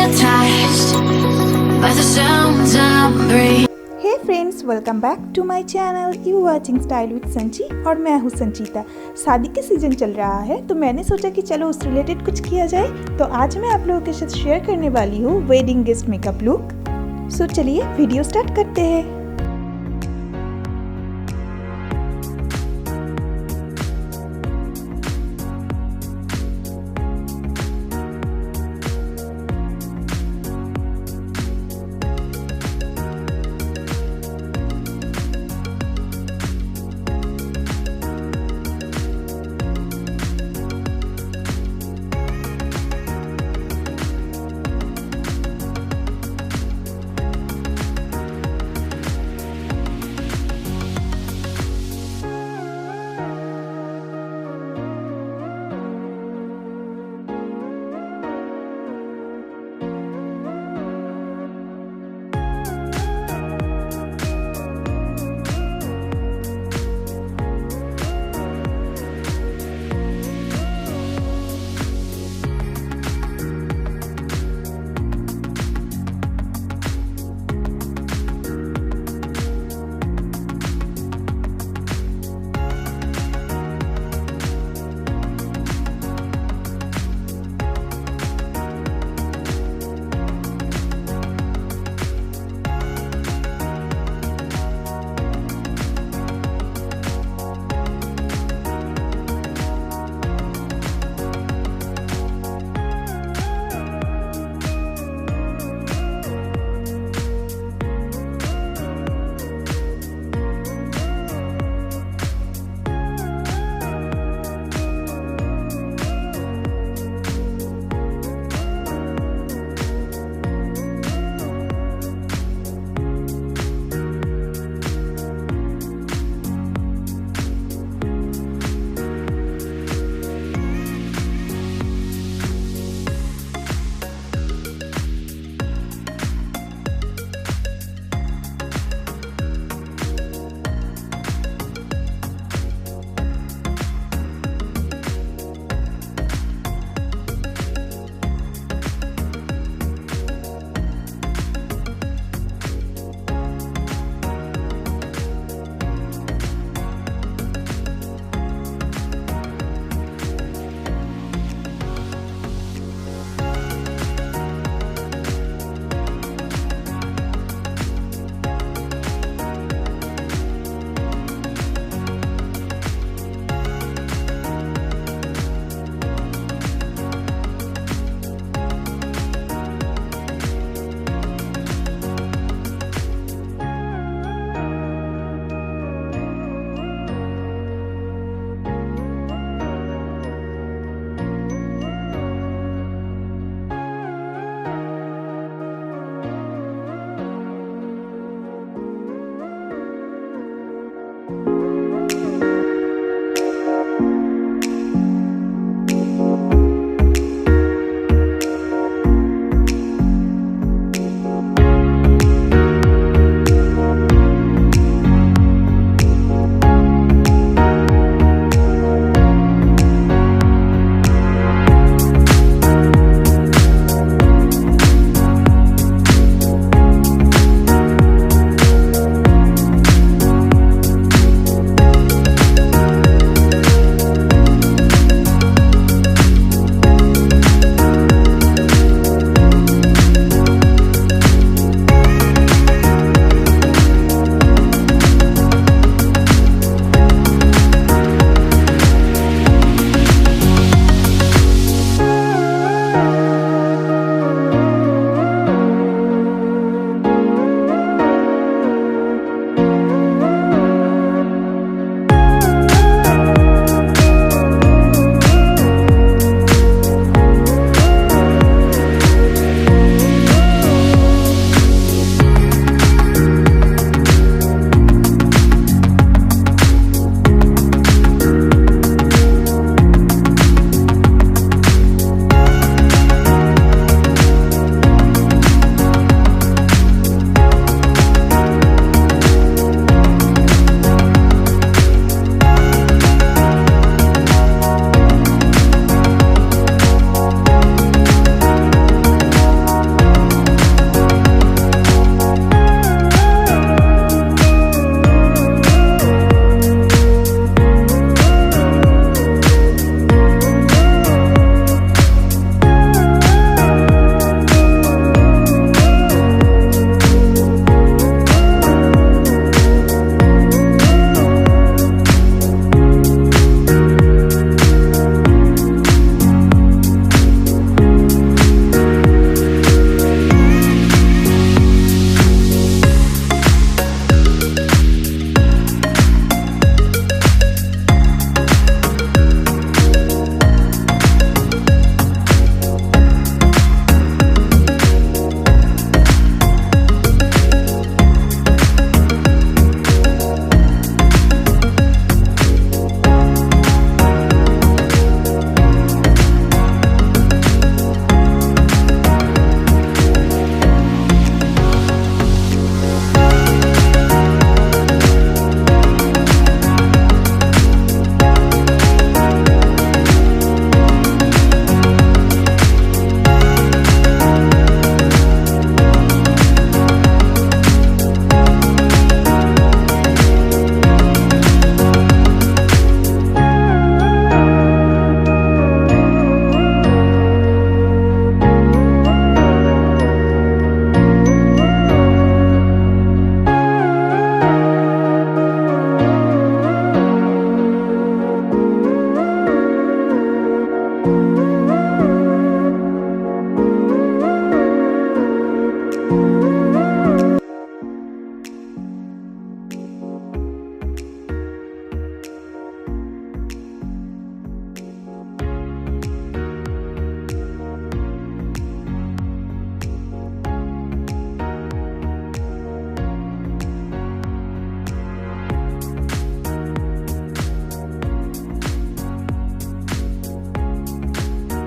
hypnotized by the sounds I'm breathing. Hey friends, welcome back to my channel. You watching style with Sanchi और मैं हूँ संचिता। शादी के season चल रहा है तो मैंने सोचा कि चलो उस रिलेटेड कुछ किया जाए। तो आज मैं आप लोगों के साथ शेयर करने वाली हूँ वेडिंग गेस्ट मेकअप लुक। सो चलिए वीडियो स्टार्ट करते हैं।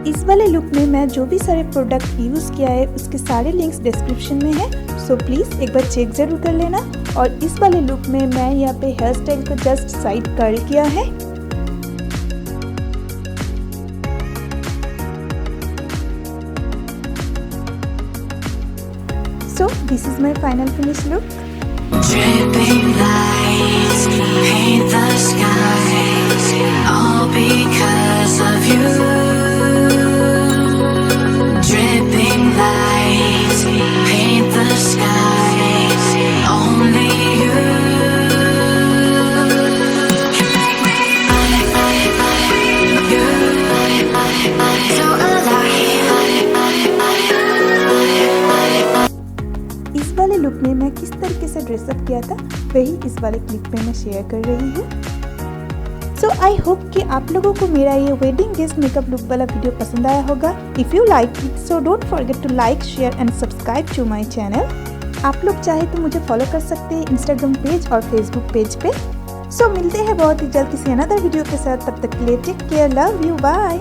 इस वाले लुक में मैं जो भी सारे प्रोडक्ट यूज़ किया है उसके सारे लिंक्स डिस्क्रिप्शन में है, सो प्लीज़ एक बार चेक ज़रूर कर लेना। और इस वाले लुक में मैं यहाँ पे हेयर स्टाइल को जस्ट साइड कर्ल किया है। So this is my final finish look. Dripping lights paint the skies, all because of you. Dripping lights paint the skies, only you can make me so alive. इस वाले look में मैं किस तरीके से dress up किया था वही इस वाले क्लिप में मैं शेयर कर रही हूँ। सो आई होप कि आप लोगों को मेरा ये वेडिंग गेस्ट मेकअप लुक वाला वीडियो पसंद आया होगा। If you like it so don't forget to like share and subscribe to my channel. आप लोग चाहे तो मुझे फॉलो कर सकते हैं इंस्टाग्राम पेज और फेसबुक पेज पे। सो मिलते हैं बहुत ही जल्द किसी अनदर वीडियो के साथ, तब तक के लिए take care, love you, bye.